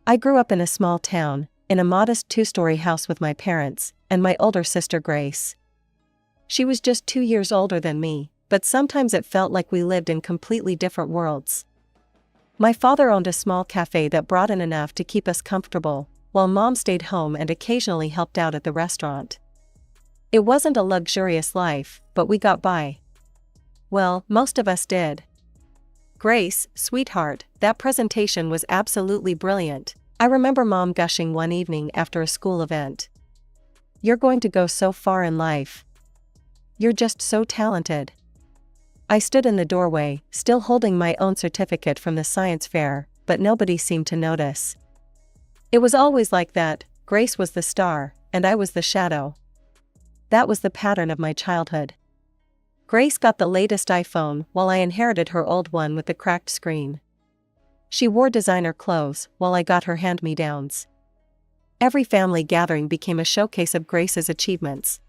I grew up in a small town, in a modest two-story house with my parents, and my older sister Grace. She was just 2 years older than me, but sometimes it felt like we lived in completely different worlds. My father owned a small cafe that brought in enough to keep us comfortable, while Mom stayed home and occasionally helped out at the restaurant. It wasn't a luxurious life, but we got by. Well, most of us did. "Grace, sweetheart, that presentation was absolutely brilliant," I remember Mom gushing one evening after a school event. "You're going to go so far in life. You're just so talented." I stood in the doorway, still holding my own certificate from the science fair, but nobody seemed to notice. It was always like that. Grace was the star, and I was the shadow. That was the pattern of my childhood. Grace got the latest iPhone while I inherited her old one with the cracked screen. She wore designer clothes while I got her hand-me-downs. Every family gathering became a showcase of Grace's achievements.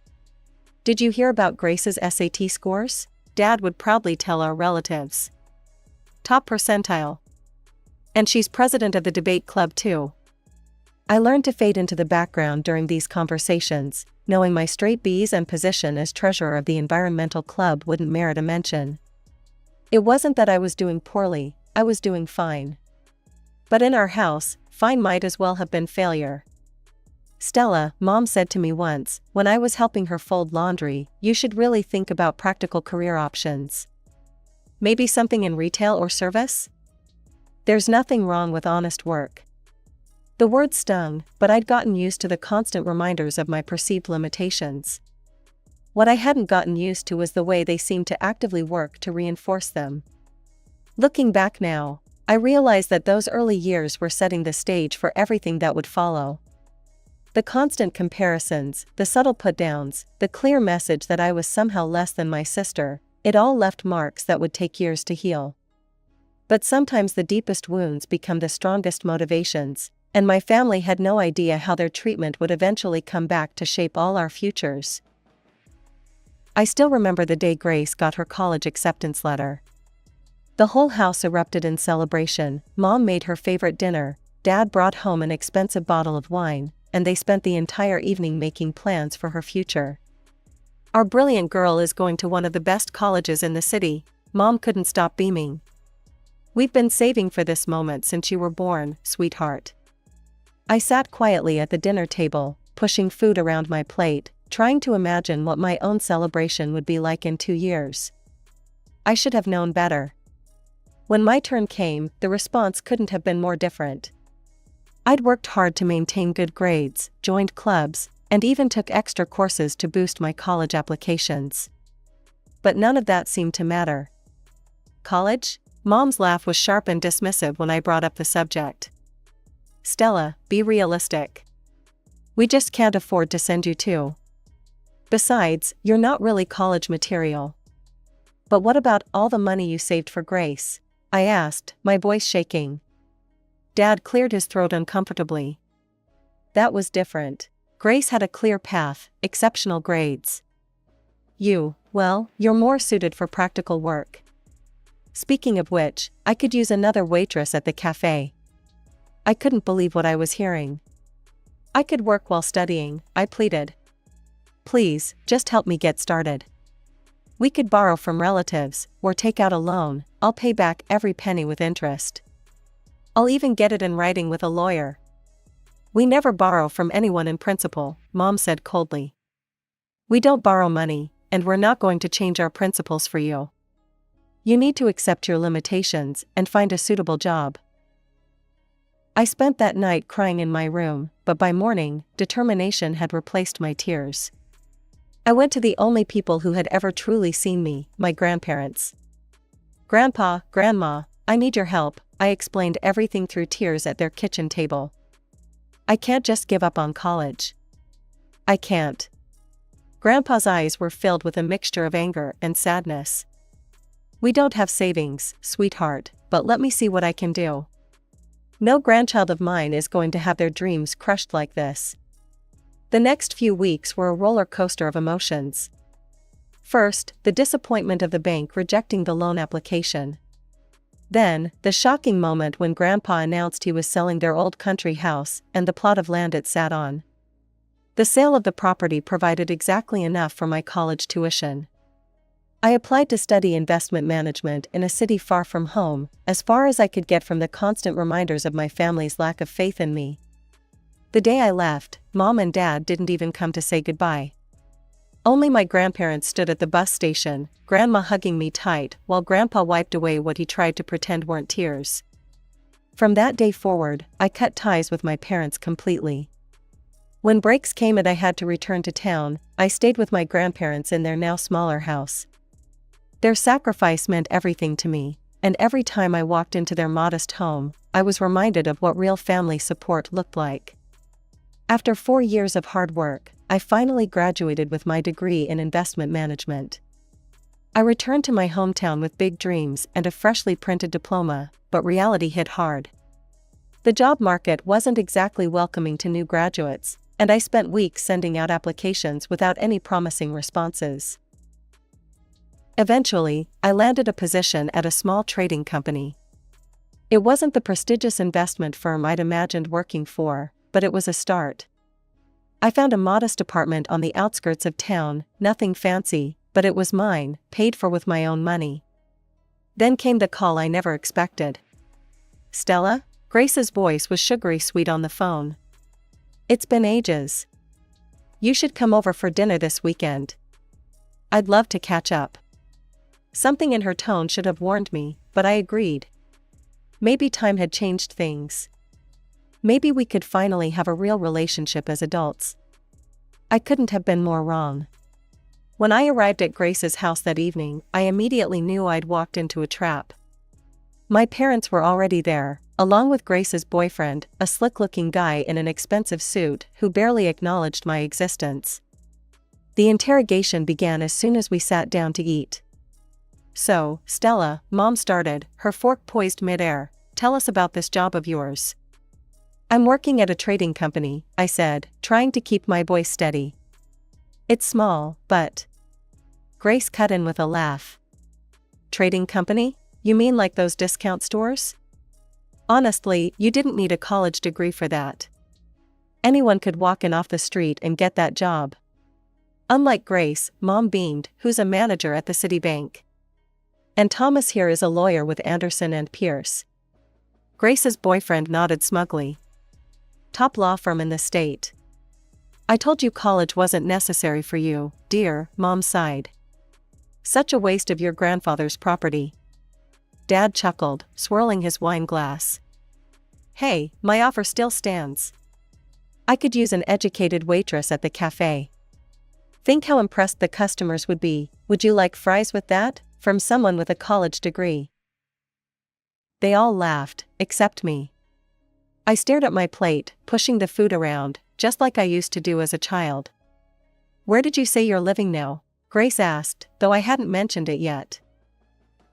"Did you hear about Grace's SAT scores?" Dad would proudly tell our relatives. "Top percentile. And she's president of the debate club too." I learned to fade into the background during these conversations, knowing my straight B's and position as treasurer of the environmental club wouldn't merit a mention. It wasn't that I was doing poorly, I was doing fine. But in our house, fine might as well have been failure. "Stella," Mom said to me once, when I was helping her fold laundry, "you should really think about practical career options. Maybe something in retail or service? There's nothing wrong with honest work." The word stung, but I'd gotten used to the constant reminders of my perceived limitations. What I hadn't gotten used to was the way they seemed to actively work to reinforce them. Looking back now, I realize that those early years were setting the stage for everything that would follow. The constant comparisons, the subtle put-downs, the clear message that I was somehow less than my sister, it all left marks that would take years to heal. But sometimes the deepest wounds become the strongest motivations, and my family had no idea how their treatment would eventually come back to shape all our futures. I still remember the day Grace got her college acceptance letter. The whole house erupted in celebration. Mom made her favorite dinner, Dad brought home an expensive bottle of wine, and they spent the entire evening making plans for her future. "Our brilliant girl is going to one of the best colleges in the city," Mom couldn't stop beaming. "We've been saving for this moment since you were born, sweetheart." I sat quietly at the dinner table, pushing food around my plate, trying to imagine what my own celebration would be like in 2 years. I should have known better. When my turn came, the response couldn't have been more different. I'd worked hard to maintain good grades, joined clubs, and even took extra courses to boost my college applications. But none of that seemed to matter. "College?" Mom's laugh was sharp and dismissive when I brought up the subject. "Stella, be realistic. We just can't afford to send you to. Besides, you're not really college material." "But what about all the money you saved for Grace?" I asked, my voice shaking. Dad cleared his throat uncomfortably. "That was different. Grace had a clear path, exceptional grades. Well, you're more suited for practical work. Speaking of which, I could use another waitress at the cafe." I couldn't believe what I was hearing. "I could work while studying," I pleaded. "Please, just help me get started. We could borrow from relatives, or take out a loan. I'll pay back every penny with interest. I'll even get it in writing with a lawyer." "We never borrow from anyone in principle," Mom said coldly. "We don't borrow money, and we're not going to change our principles for you. You need to accept your limitations and find a suitable job." I spent that night crying in my room, but by morning, determination had replaced my tears. I went to the only people who had ever truly seen me, my grandparents. "Grandpa, Grandma, I need your help," I explained everything through tears at their kitchen table. "I can't just give up on college. I can't." Grandpa's eyes were filled with a mixture of anger and sadness. "We don't have savings, sweetheart, but let me see what I can do. No grandchild of mine is going to have their dreams crushed like this." The next few weeks were a roller coaster of emotions. First, the disappointment of the bank rejecting the loan application. Then, the shocking moment when Grandpa announced he was selling their old country house and the plot of land it sat on. The sale of the property provided exactly enough for my college tuition. I applied to study investment management in a city far from home, as far as I could get from the constant reminders of my family's lack of faith in me. The day I left, Mom and Dad didn't even come to say goodbye. Only my grandparents stood at the bus station, Grandma hugging me tight while Grandpa wiped away what he tried to pretend weren't tears. From that day forward, I cut ties with my parents completely. When breaks came and I had to return to town, I stayed with my grandparents in their now smaller house. Their sacrifice meant everything to me, and every time I walked into their modest home, I was reminded of what real family support looked like. After 4 years of hard work, I finally graduated with my degree in investment management. I returned to my hometown with big dreams and a freshly printed diploma, but reality hit hard. The job market wasn't exactly welcoming to new graduates, and I spent weeks sending out applications without any promising responses. Eventually, I landed a position at a small trading company. It wasn't the prestigious investment firm I'd imagined working for, but it was a start. I found a modest apartment on the outskirts of town, nothing fancy, but it was mine, paid for with my own money. Then came the call I never expected. "Stella?" Grace's voice was sugary sweet on the phone. "It's been ages. You should come over for dinner this weekend. I'd love to catch up." Something in her tone should have warned me, but I agreed. Maybe time had changed things. Maybe we could finally have a real relationship as adults. I couldn't have been more wrong. When I arrived at Grace's house that evening, I immediately knew I'd walked into a trap. My parents were already there, along with Grace's boyfriend, a slick-looking guy in an expensive suit who barely acknowledged my existence. The interrogation began as soon as we sat down to eat. "So, Stella," Mom started, her fork poised midair, "tell us about this job of yours." "I'm working at a trading company," I said, trying to keep my voice steady. "It's small, but..." Grace cut in with a laugh. "Trading company? You mean like those discount stores? Honestly, you didn't need a college degree for that. Anyone could walk in off the street and get that job." Unlike Grace, Mom beamed, "who's a manager at the Citibank. And Thomas here is a lawyer with Anderson and Pierce." Grace's boyfriend nodded smugly. "Top law firm in the state." "I told you college wasn't necessary for you, dear," Mom sighed. "Such a waste of your grandfather's property." Dad chuckled, swirling his wine glass. "Hey, my offer still stands. I could use an educated waitress at the cafe. Think how impressed the customers would be. Would you like fries with that? From someone with a college degree." They all laughed, except me. I stared at my plate, pushing the food around, just like I used to do as a child. "Where did you say you're living now?" Grace asked, though I hadn't mentioned it yet.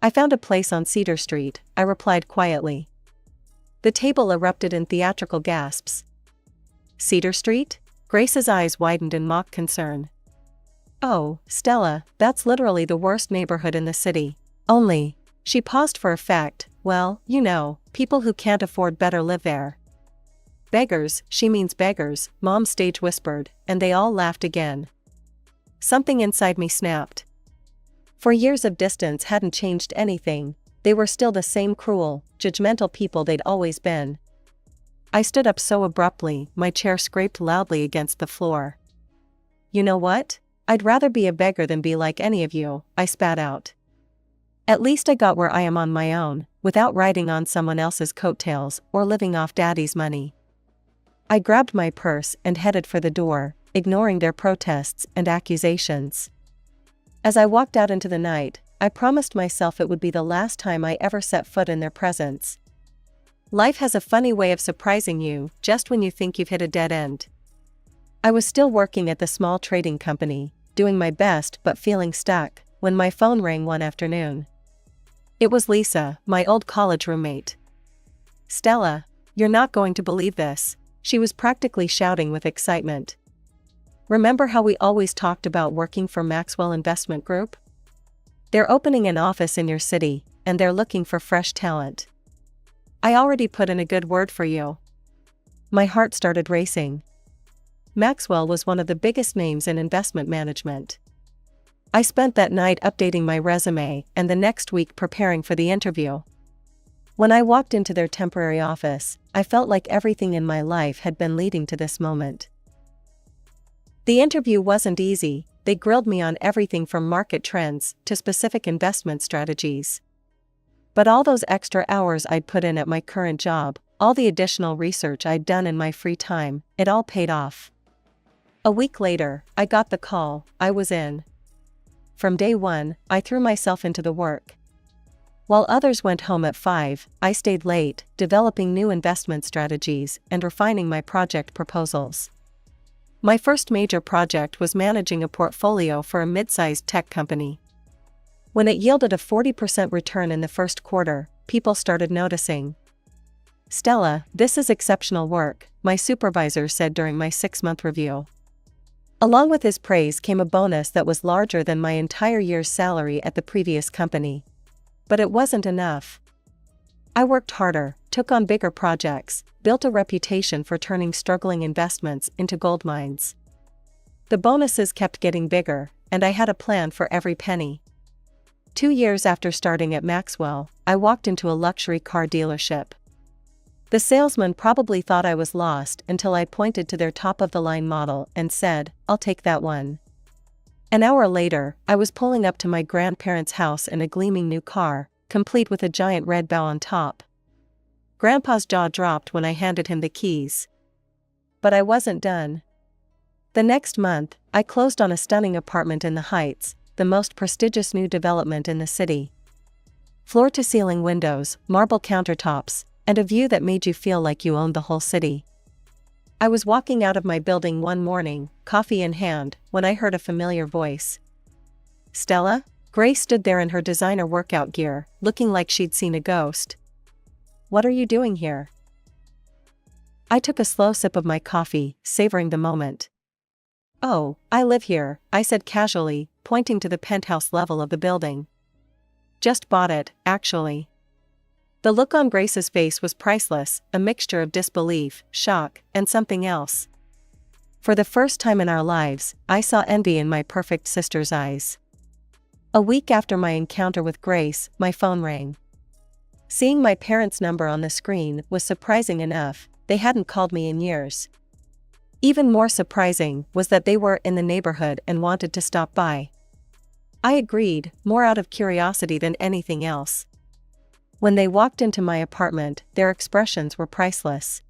"I found a place on Cedar Street," I replied quietly. The table erupted in theatrical gasps. "Cedar Street?" Grace's eyes widened in mock concern. "Oh, Stella, that's literally the worst neighborhood in the city. Only..." She paused for effect. "Well, you know, people who can't afford better live there." "Beggars, she means beggars," Mom stage whispered, and they all laughed again. Something inside me snapped. For years of distance hadn't changed anything. They were still the same cruel, judgmental people they'd always been. I stood up so abruptly, my chair scraped loudly against the floor. "You know what? I'd rather be a beggar than be like any of you," I spat out. "At least I got where I am on my own, without riding on someone else's coattails or living off Daddy's money." I grabbed my purse and headed for the door, ignoring their protests and accusations. As I walked out into the night, I promised myself it would be the last time I ever set foot in their presence. Life has a funny way of surprising you just when you think you've hit a dead end. I was still working at the small trading company, doing my best but feeling stuck, when my phone rang one afternoon. It was Lisa, my old college roommate. "Stella, you're not going to believe this," she was practically shouting with excitement. "Remember how we always talked about working for Maxwell Investment Group? They're opening an office in your city, and they're looking for fresh talent. I already put in a good word for you." My heart started racing. Maxwell was one of the biggest names in investment management. I spent that night updating my resume and the next week preparing for the interview. When I walked into their temporary office, I felt like everything in my life had been leading to this moment. The interview wasn't easy. They grilled me on everything from market trends to specific investment strategies. But all those extra hours I'd put in at my current job, all the additional research I'd done in my free time, it all paid off. A week later, I got the call. I was in. From day one, I threw myself into the work. While others went home at 5, I stayed late, developing new investment strategies and refining my project proposals. My first major project was managing a portfolio for a mid-sized tech company. When it yielded a 40% return in the first quarter, people started noticing. "Stella, this is exceptional work," my supervisor said during my 6-month review. Along with his praise came a bonus that was larger than my entire year's salary at the previous company. But it wasn't enough. I worked harder, took on bigger projects, built a reputation for turning struggling investments into gold mines. The bonuses kept getting bigger, and I had a plan for every penny. 2 years after starting at Maxwell, I walked into a luxury car dealership. The salesman probably thought I was lost until I pointed to their top-of-the-line model and said, "I'll take that one." An hour later, I was pulling up to my grandparents' house in a gleaming new car, complete with a giant red bow on top. Grandpa's jaw dropped when I handed him the keys. But I wasn't done. The next month, I closed on a stunning apartment in the Heights, the most prestigious new development in the city. Floor-to-ceiling windows, marble countertops, and a view that made you feel like you owned the whole city. I was walking out of my building one morning, coffee in hand, when I heard a familiar voice. "Stella?" Grace stood there in her designer workout gear, looking like she'd seen a ghost. "What are you doing here?" I took a slow sip of my coffee, savoring the moment. "Oh, I live here," I said casually, pointing to the penthouse level of the building. "Just bought it, actually." The look on Grace's face was priceless, a mixture of disbelief, shock, and something else. For the first time in our lives, I saw envy in my perfect sister's eyes. A week after my encounter with Grace, my phone rang. Seeing my parents' number on the screen was surprising enough. They hadn't called me in years. Even more surprising was that they were in the neighborhood and wanted to stop by. I agreed, more out of curiosity than anything else. When they walked into my apartment, their expressions were priceless.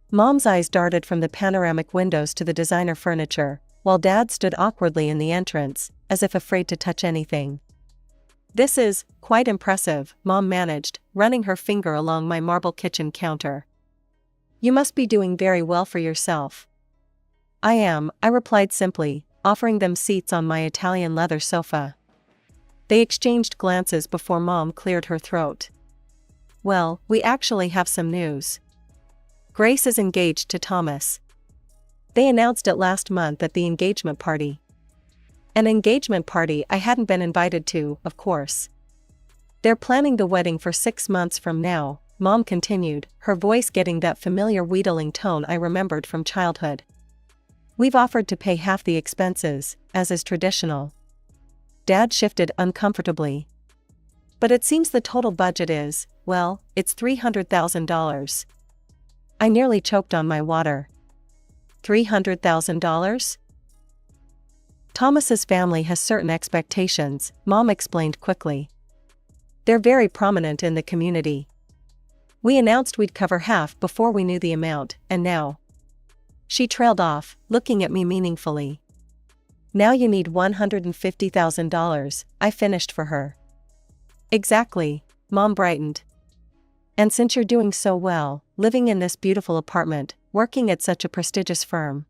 Mom's eyes darted from the panoramic windows to the designer furniture, while Dad stood awkwardly in the entrance, as if afraid to touch anything. "This is quite impressive," Mom managed, running her finger along my marble kitchen counter. "You must be doing very well for yourself." "I am," I replied simply, offering them seats on my Italian leather sofa. They exchanged glances before Mom cleared her throat. "Well, we actually have some news. Grace is engaged to Thomas. They announced it last month at the engagement party." An engagement party I hadn't been invited to, of course. "They're planning the wedding for 6 months from now," Mom continued, her voice getting that familiar wheedling tone I remembered from childhood. "We've offered to pay half the expenses, as is traditional." Dad shifted uncomfortably. "But it seems the total budget is, well, it's $300,000. I nearly choked on my water. $300,000? Thomas's family has certain expectations, Mom explained quickly. They're very prominent in the community. We announced we'd cover half before we knew the amount, and now. She trailed off, looking at me meaningfully. "Now you need $150,000, I finished for her." "Exactly," Mom brightened. "And since you're doing so well, living in this beautiful apartment, working at such a prestigious firm.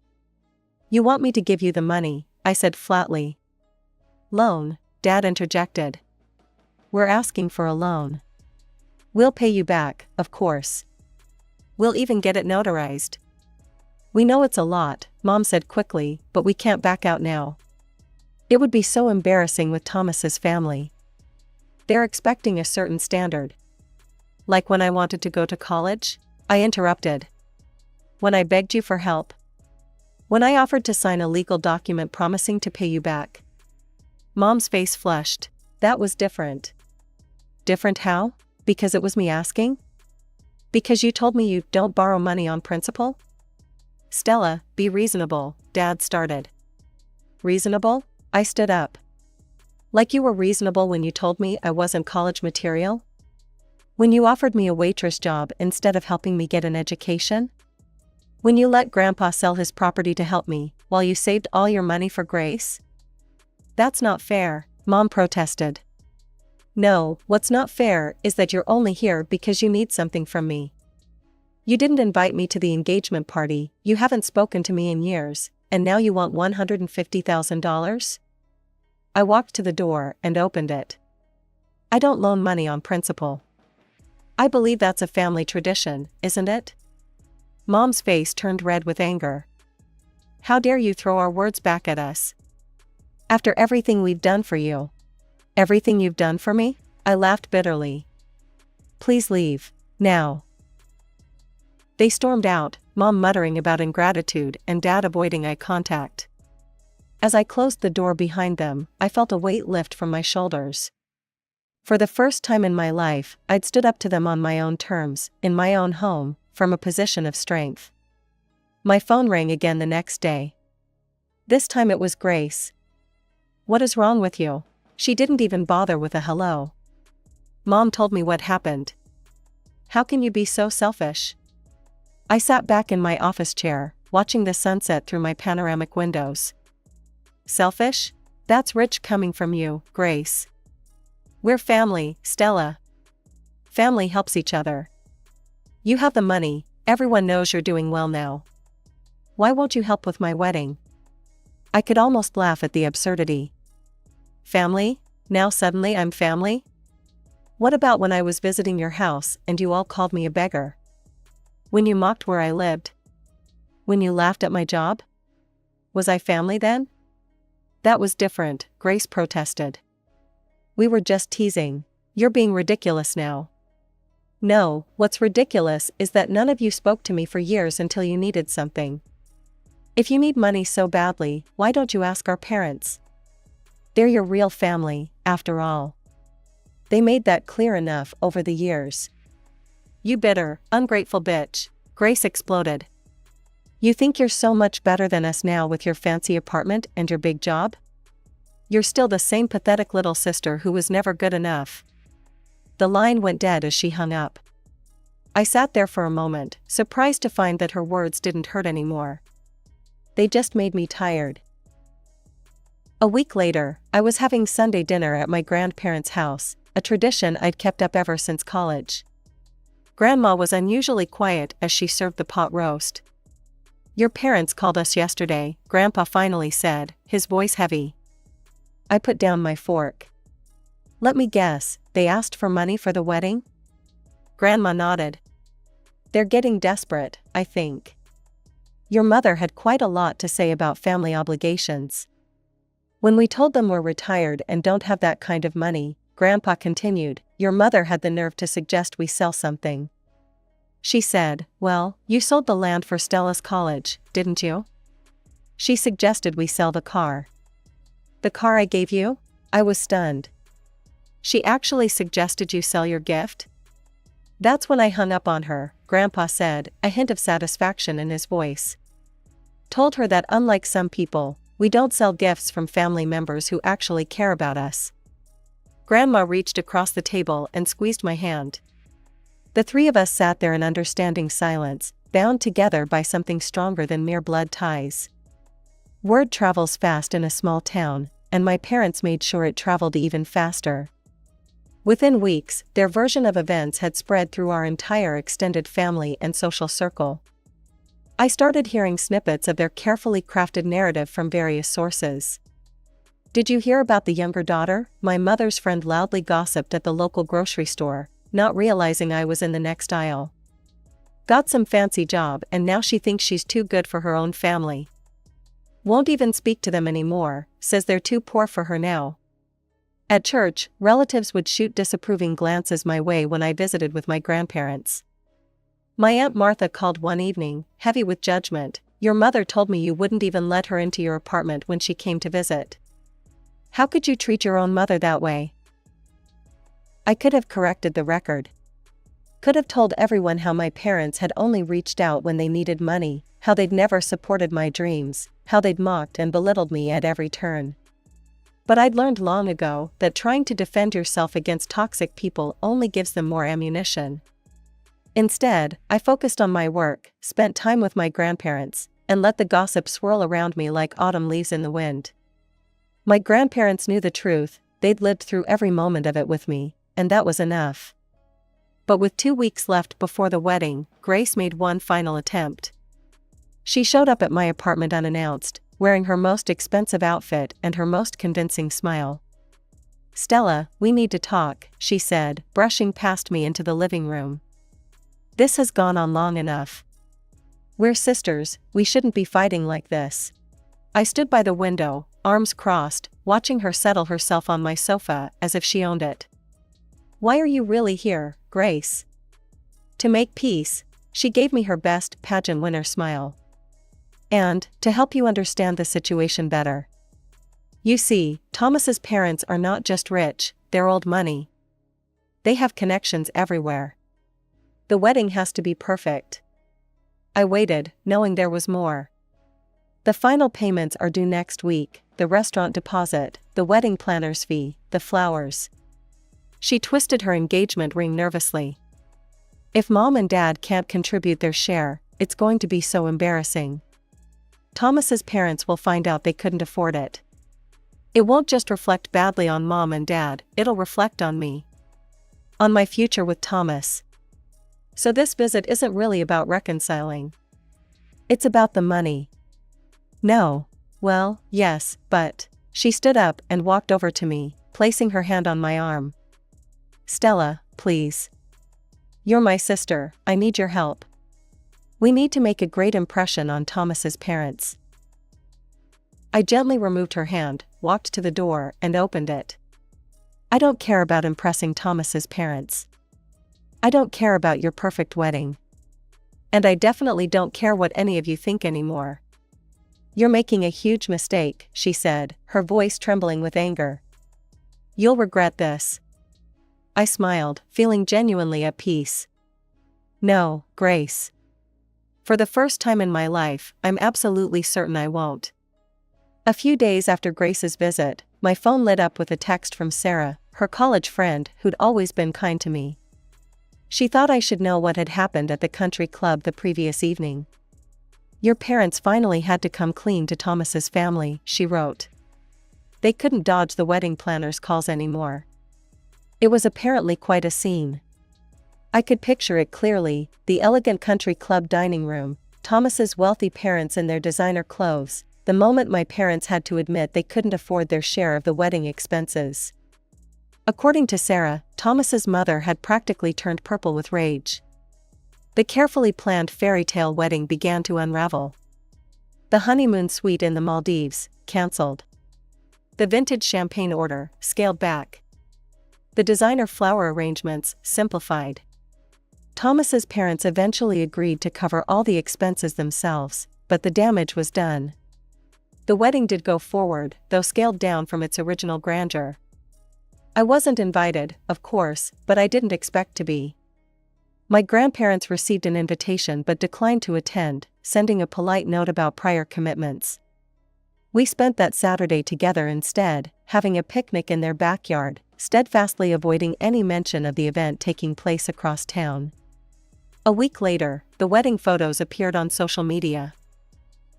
You want me to give you the money," I said flatly. "Loan," Dad interjected. "We're asking for a loan. We'll pay you back, of course. We'll even get it notarized." "We know it's a lot," Mom said quickly, "but we can't back out now. It would be so embarrassing with Thomas's family." They're expecting a certain standard. Like when I wanted to go to college? I interrupted. When I begged you for help? When I offered to sign a legal document promising to pay you back? Mom's face flushed. That was different. Different how? Because it was me asking? Because you told me you don't borrow money on principle? Stella, be reasonable, Dad started. Reasonable? I stood up. Like you were reasonable when you told me I wasn't college material? When you offered me a waitress job instead of helping me get an education? When you let Grandpa sell his property to help me, while you saved all your money for Grace? That's not fair, Mom protested. No, what's not fair is that you're only here because you need something from me. You didn't invite me to the engagement party, you haven't spoken to me in years, and now you want $150,000? I walked to the door and opened it. I don't loan money on principle. I believe that's a family tradition, isn't it? Mom's face turned red with anger. How dare you throw our words back at us? After everything we've done for you. Everything you've done for me? I laughed bitterly. Please leave, now. They stormed out, Mom muttering about ingratitude and Dad avoiding eye contact. As I closed the door behind them, I felt a weight lift from my shoulders. For the first time in my life, I'd stood up to them on my own terms, in my own home, from a position of strength. My phone rang again the next day. This time it was Grace. What is wrong with you? She didn't even bother with a hello. Mom told me what happened. How can you be so selfish? I sat back in my office chair, watching the sunset through my panoramic windows. Selfish? That's rich coming from you, Grace. We're family, Stella. Family helps each other. You have the money, everyone knows you're doing well now. Why won't you help with my wedding? I could almost laugh at the absurdity. Family? Now suddenly I'm family? What about when I was visiting your house and you all called me a beggar? When you mocked where I lived? When you laughed at my job? Was I family then? That was different, Grace protested. We were just teasing. You're being ridiculous now. No, what's ridiculous is that none of you spoke to me for years until you needed something. If you need money so badly, why don't you ask our parents? They're your real family, after all. They made that clear enough over the years. You bitter, ungrateful bitch, Grace exploded. You think you're so much better than us now with your fancy apartment and your big job? You're still the same pathetic little sister who was never good enough. The line went dead as she hung up. I sat there for a moment, surprised to find that her words didn't hurt anymore. They just made me tired. A week later, I was having Sunday dinner at my grandparents' house, a tradition I'd kept up ever since college. Grandma was unusually quiet as she served the pot roast. Your parents called us yesterday, Grandpa finally said, his voice heavy. I put down my fork. Let me guess, they asked for money for the wedding? Grandma nodded. They're getting desperate, I think. Your mother had quite a lot to say about family obligations. When we told them we're retired and don't have that kind of money, Grandpa continued, your mother had the nerve to suggest we sell something. She said, well, you sold the land for Stella's college, didn't you? She suggested we sell the car. The car I gave you? I was stunned. She actually suggested you sell your gift? That's when I hung up on her, Grandpa said, a hint of satisfaction in his voice. Told her that unlike some people, we don't sell gifts from family members who actually care about us. Grandma reached across the table and squeezed my hand. The three of us sat there in understanding silence, bound together by something stronger than mere blood ties. Word travels fast in a small town, and my parents made sure it traveled even faster. Within weeks, their version of events had spread through our entire extended family and social circle. I started hearing snippets of their carefully crafted narrative from various sources. Did you hear about the younger daughter? My mother's friend loudly gossiped at the local grocery store, not realizing I was in the next aisle. Got some fancy job and now she thinks she's too good for her own family. Won't even speak to them anymore, says they're too poor for her now. At church, relatives would shoot disapproving glances my way when I visited with my grandparents. My Aunt Martha called one evening, heavy with judgment. "Your mother told me you wouldn't even let her into your apartment when she came to visit. How could you treat your own mother that way?" I could have corrected the record. Could have told everyone how my parents had only reached out when they needed money, how they'd never supported my dreams, how they'd mocked and belittled me at every turn. But I'd learned long ago that trying to defend yourself against toxic people only gives them more ammunition. Instead, I focused on my work, spent time with my grandparents, and let the gossip swirl around me like autumn leaves in the wind. My grandparents knew the truth, they'd lived through every moment of it with me, and that was enough. But with 2 weeks left before the wedding, Grace made one final attempt. She showed up at my apartment unannounced, wearing her most expensive outfit and her most convincing smile. "Stella, we need to talk," she said, brushing past me into the living room. "This has gone on long enough. We're sisters, we shouldn't be fighting like this." I stood by the window, arms crossed, watching her settle herself on my sofa as if she owned it. "Why are you really here, Grace?" "To make peace." She gave me her best pageant winner smile. "And, to help you understand the situation better. You see, Thomas's parents are not just rich, they're old money. They have connections everywhere. The wedding has to be perfect." I waited, knowing there was more. "The final payments are due next week, the restaurant deposit, the wedding planner's fee, the flowers." She twisted her engagement ring nervously. "If Mom and Dad can't contribute their share, it's going to be so embarrassing. Thomas's parents will find out they couldn't afford it. It won't just reflect badly on Mom and Dad, it'll reflect on me. On my future with Thomas. So this visit isn't really about reconciling. It's about the money." "No." "Well, yes, but..." She stood up and walked over to me, placing her hand on my arm. "Stella, please. You're my sister, I need your help. We need to make a great impression on Thomas's parents." I gently removed her hand, walked to the door, and opened it. "I don't care about impressing Thomas's parents. I don't care about your perfect wedding. And I definitely don't care what any of you think anymore. You're making a huge mistake," she said, her voice trembling with anger. "You'll regret this." I smiled, feeling genuinely at peace. "No, Grace. For the first time in my life, I'm absolutely certain I won't." A few days after Grace's visit, my phone lit up with a text from Sarah, her college friend who'd always been kind to me. She thought I should know what had happened at the country club the previous evening. "Your parents finally had to come clean to Thomas's family," she wrote. "They couldn't dodge the wedding planner's calls anymore." It was apparently quite a scene. I could picture it clearly, the elegant country club dining room, Thomas's wealthy parents in their designer clothes, the moment my parents had to admit they couldn't afford their share of the wedding expenses. According to Sarah, Thomas's mother had practically turned purple with rage. The carefully planned fairy tale wedding began to unravel. The honeymoon suite in the Maldives, cancelled. The vintage champagne order, scaled back. The designer flower arrangements, simplified. Thomas's parents eventually agreed to cover all the expenses themselves, but the damage was done. The wedding did go forward, though scaled down from its original grandeur. I wasn't invited, of course, but I didn't expect to be. My grandparents received an invitation but declined to attend, sending a polite note about prior commitments. We spent that Saturday together instead, having a picnic in their backyard, steadfastly avoiding any mention of the event taking place across town. A week later, the wedding photos appeared on social media.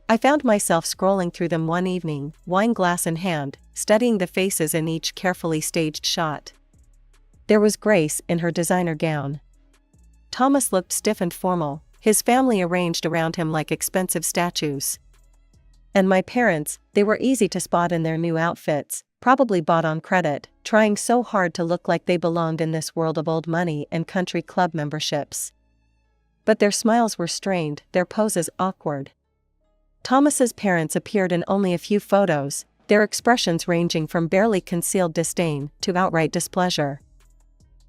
I found myself scrolling through them one evening, wine glass in hand, studying the faces in each carefully staged shot. There was Grace in her designer gown. Thomas looked stiff and formal, his family arranged around him like expensive statues. And my parents, they were easy to spot in their new outfits, probably bought on credit, trying so hard to look like they belonged in this world of old money and country club memberships. But their smiles were strained, their poses awkward. Thomas's parents appeared in only a few photos, their expressions ranging from barely concealed disdain to outright displeasure.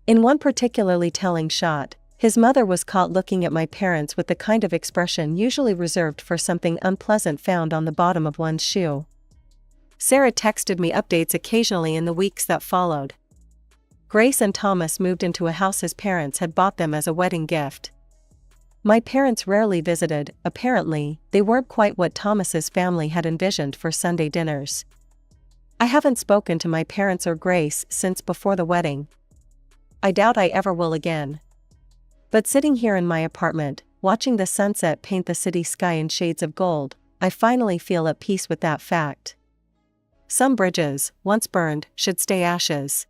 In one particularly telling shot, his mother was caught looking at my parents with the kind of expression usually reserved for something unpleasant found on the bottom of one's shoe. Sarah texted me updates occasionally in the weeks that followed. Grace and Thomas moved into a house his parents had bought them as a wedding gift. My parents rarely visited. Apparently, they weren't quite what Thomas's family had envisioned for Sunday dinners. I haven't spoken to my parents or Grace since before the wedding. I doubt I ever will again. But sitting here in my apartment, watching the sunset paint the city sky in shades of gold, I finally feel at peace with that fact. Some bridges, once burned, should stay ashes.